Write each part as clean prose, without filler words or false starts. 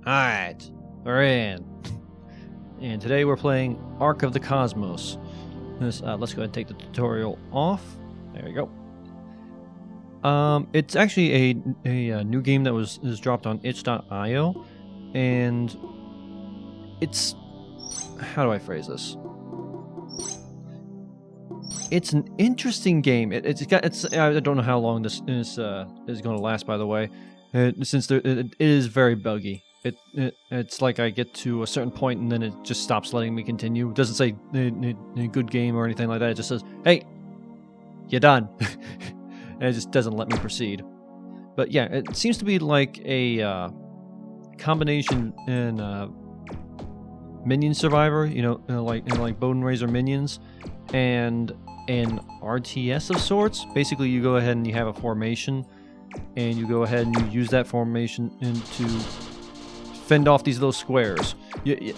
Alright, we're in. And today we're playing Ark of the Kosmos. Let's go ahead and take the tutorial off. There we go. It's actually a new game that is dropped on itch.io, and it's, how do I phrase this? It's an interesting game. I don't know how long this is going to last, by the way, since it is very buggy. It's like I get to a certain point and then it just stops letting me continue. It doesn't say a good game or anything like that. It just says, "Hey, you're done," and it just doesn't let me proceed. But yeah, it seems to be like a combination in Minion Survivor, like Bone Razor Minions, and an RTS of sorts. Basically, you go ahead and you have a formation, and you go ahead and you use that formation to fend off these little squares.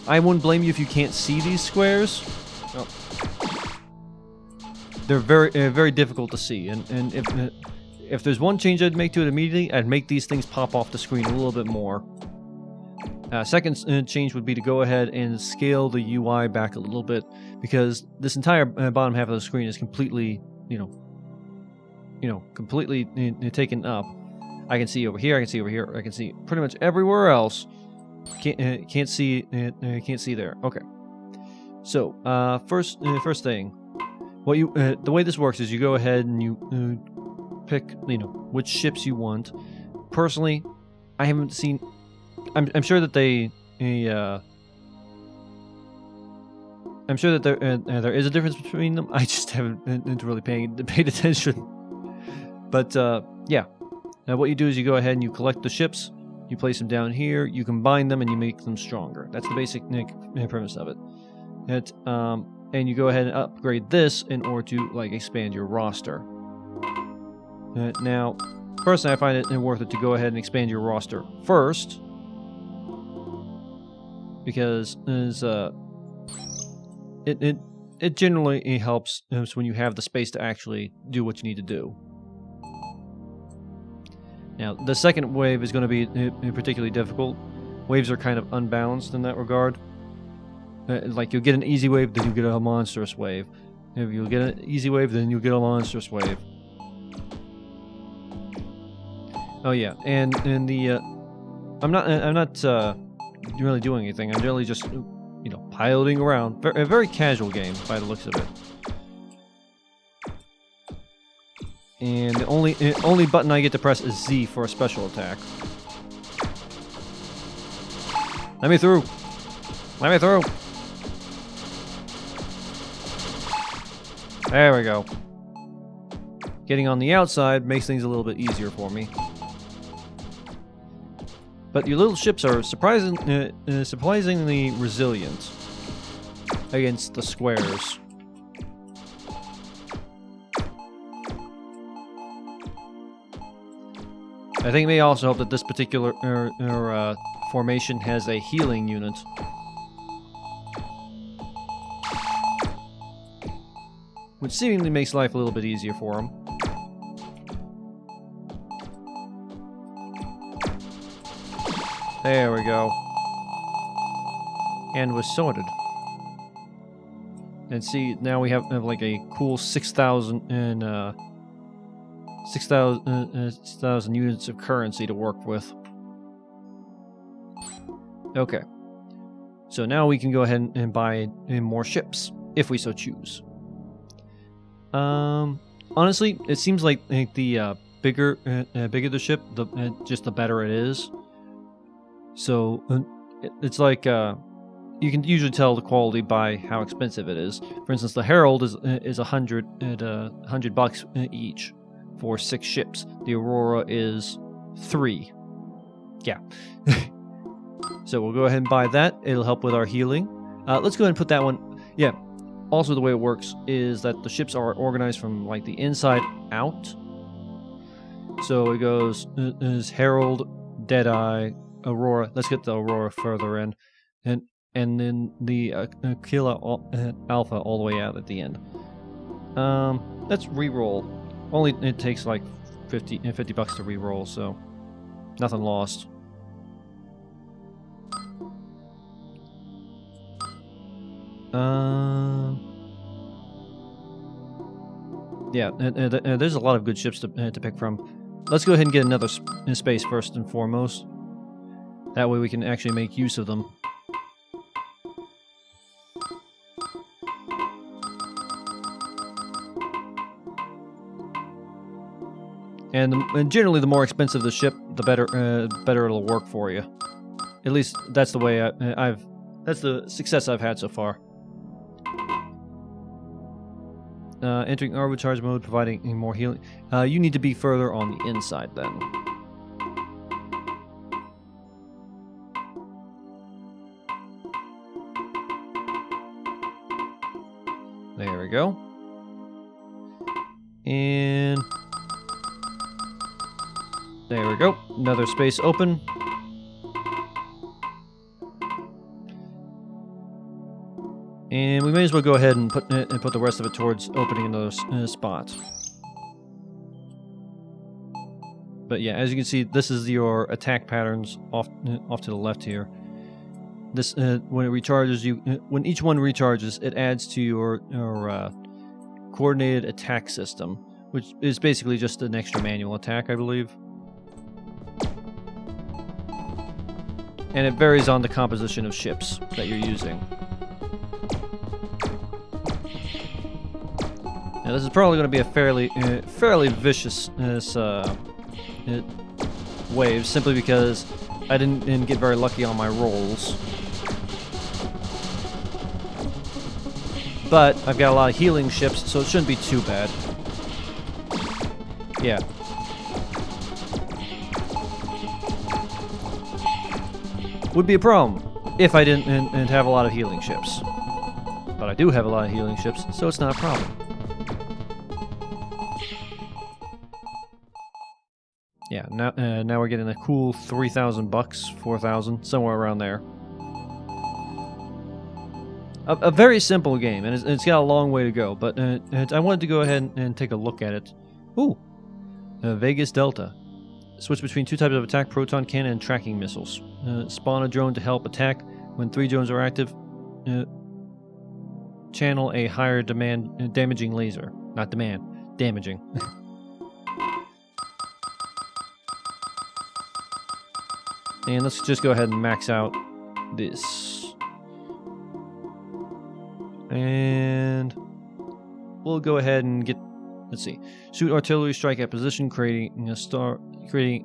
I wouldn't blame you if you can't see these squares. Oh. They're very difficult to see, and if there's one change I'd make to it immediately, I'd make these things pop off the screen a little bit more. Second change would be to go ahead and scale the UI back a little bit, because this entire bottom half of the screen is completely, completely taken up. I can see over here, I can see over here, I can see pretty much everywhere else. Can't see there. Okay. So first thing, the way this works is you go ahead and you pick which ships you want. Personally, I haven't seen. I'm sure that I'm sure that there is a difference between them. I just haven't really paid attention. But yeah, what you do is you go ahead and you collect the ships. You place them down here, you combine them, and you make them stronger. That's the basic premise of it. And you go ahead and upgrade this in order to expand your roster. Now, personally, I find it worth it to go ahead and expand your roster first, because it generally helps when you have the space to actually do what you need to do. Now, the second wave is going to be particularly difficult. Waves are kind of unbalanced in that regard. You'll get an easy wave, then you get a monstrous wave. If you'll get an easy wave, then you'll get a monstrous wave. Oh yeah, and the I'm not really doing anything. I'm really just piloting around. A very casual game by the looks of it. And the only button I get to press is Z for a special attack. Let me through. Let me through. There we go. Getting on the outside makes things a little bit easier for me. But your little ships are surprisingly resilient against the squares. I think it may also help that this particular formation has a healing unit. Which seemingly makes life a little bit easier for them. There we go. And we're sorted. And see, now we have like a cool 6,000 and 6,000 units of currency to work with. Okay. So now we can go ahead and buy more ships, if we so choose. Honestly, it seems like the bigger the ship, just the better it is. So it's like you can usually tell the quality by how expensive it is. For instance, the Herald is $100 each for 6 ships. The Aurora is 3. Yeah. So we'll go ahead and buy that. It'll help with our healing. Let's go ahead and put that one. Yeah. Also, the way it works is that the ships are organized from the inside out. So it goes is Herald, Deadeye, Aurora. Let's get the Aurora further in, and then the Aquila Alpha all the way out at the end. Let's re-roll. Only it takes like $50 to re-roll, so nothing lost. Yeah, there's a lot of good ships to pick from. Let's go ahead and get another space first and foremost. That way we can actually make use of them. And generally, the more expensive the ship, the better it'll work for you. At least that's the way that's the success I've had so far. Entering arbitrage mode, providing more healing. You need to be further on the inside then. There we go. And there we go. Another space open. And we may as well go ahead and put the rest of it towards opening another spot. But yeah, as you can see, this is your attack patterns off to the left here. This when it recharges, when each one recharges, it adds to your coordinated attack system, which is basically just an extra manual attack, I believe. And it varies on the composition of ships that you're using. Now this is probably going to be a fairly vicious wave, simply because I didn't get very lucky on my rolls. But I've got a lot of healing ships, so it shouldn't be too bad. Yeah. Would be a problem if I didn't have a lot of healing ships. But I do have a lot of healing ships, so it's not a problem. Yeah, now we're getting a cool 3,000 bucks, 4,000, somewhere around there. A very simple game, and it's got a long way to go, but I wanted to go ahead and take a look at it. Ooh, Vegas Delta. Switch between two types of attack, proton cannon and tracking missiles. Spawn a drone to help attack. When 3 drones are active, channel a higher damaging laser. Not demand, damaging. And let's just go ahead and max out this. And we'll go ahead and get, let's see, shoot artillery strike at position, creating a star, create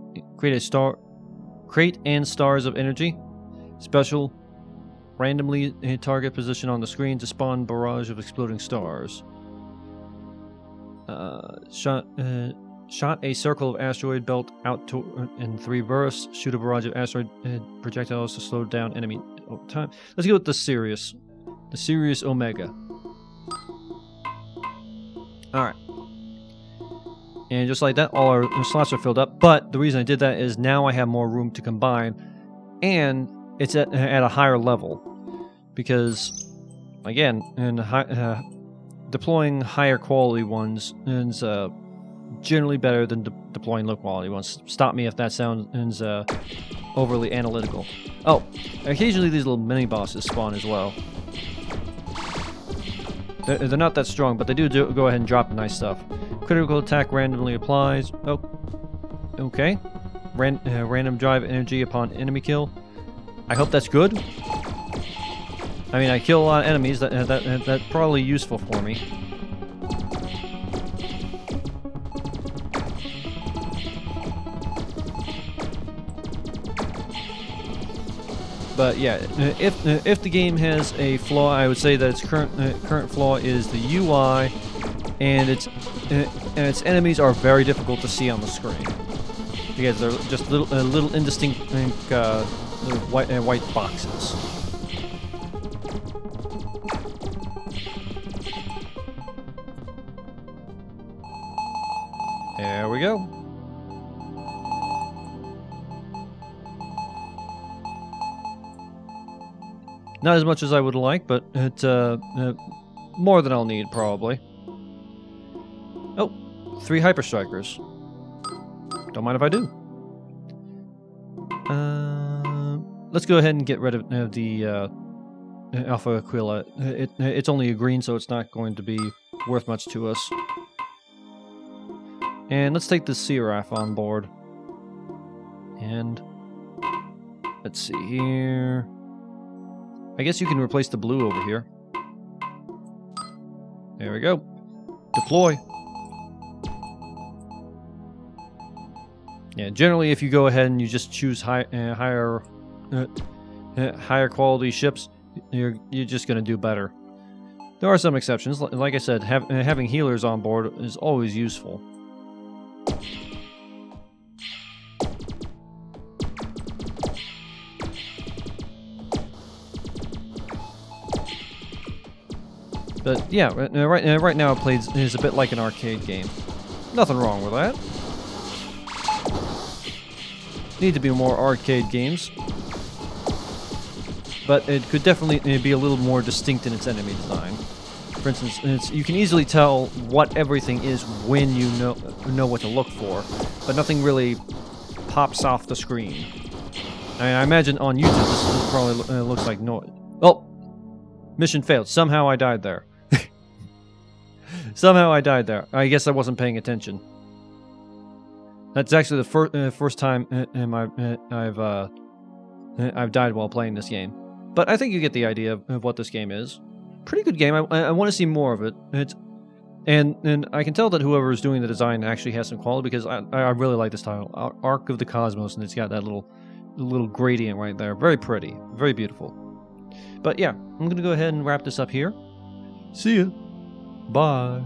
and stars of energy. Special, randomly target position on the screen to spawn barrage of exploding stars. Shot a circle of asteroid belt out in 3 bursts. Shoot a barrage of asteroid projectiles to slow down enemy time. Let's go with the Sirius. The Sirius Omega. Alright. And just like that, all our slots are filled up. But the reason I did that is now I have more room to combine. And it's at a higher level. Because, again, deploying higher quality ones is generally better than deploying low quality ones. Stop me if that sounds overly analytical. Oh, occasionally these little mini bosses spawn as well. They're not that strong, but they do go ahead and drop nice stuff. Critical attack randomly applies. Oh, okay. Random drive energy upon enemy kill. I hope that's good. I mean, I kill a lot of enemies. That's probably useful for me. But yeah, if the game has a flaw, I would say that its current flaw is the UI, and its enemies are very difficult to see on the screen because they're just little indistinct white boxes. There we go. Not as much as I would like, but it's more than I'll need, probably. Oh, 3 Hyper Strikers. Don't mind if I do. Let's go ahead and get rid of the Alpha Aquila. It's only a green, so it's not going to be worth much to us. And let's take the Seraph on board. And let's see here. I guess you can replace the blue over here. There we go. Deploy. Yeah, generally if you go ahead and you just choose higher quality ships, you're just going to do better. There are some exceptions. Like I said, having healers on board is always useful. But yeah, right now it is a bit like an arcade game. Nothing wrong with that. Need to be more arcade games. But it could definitely be a little more distinct in its enemy design. For instance, you can easily tell what everything is when you know what to look for, but nothing really pops off the screen. I imagine on YouTube this probably looks like noise. Oh! Mission failed. Somehow I died there. Somehow I died there. I guess I wasn't paying attention. That's actually the first time I've died while playing this game. But I think you get the idea of what this game is. Pretty good game. I want to see more of it. And I can tell that whoever is doing the design actually has some quality, because I really like this title, Ark of the Kosmoz, and it's got that little gradient right there. Very pretty, very beautiful. But yeah, I'm gonna go ahead and wrap this up here. See ya. Bye.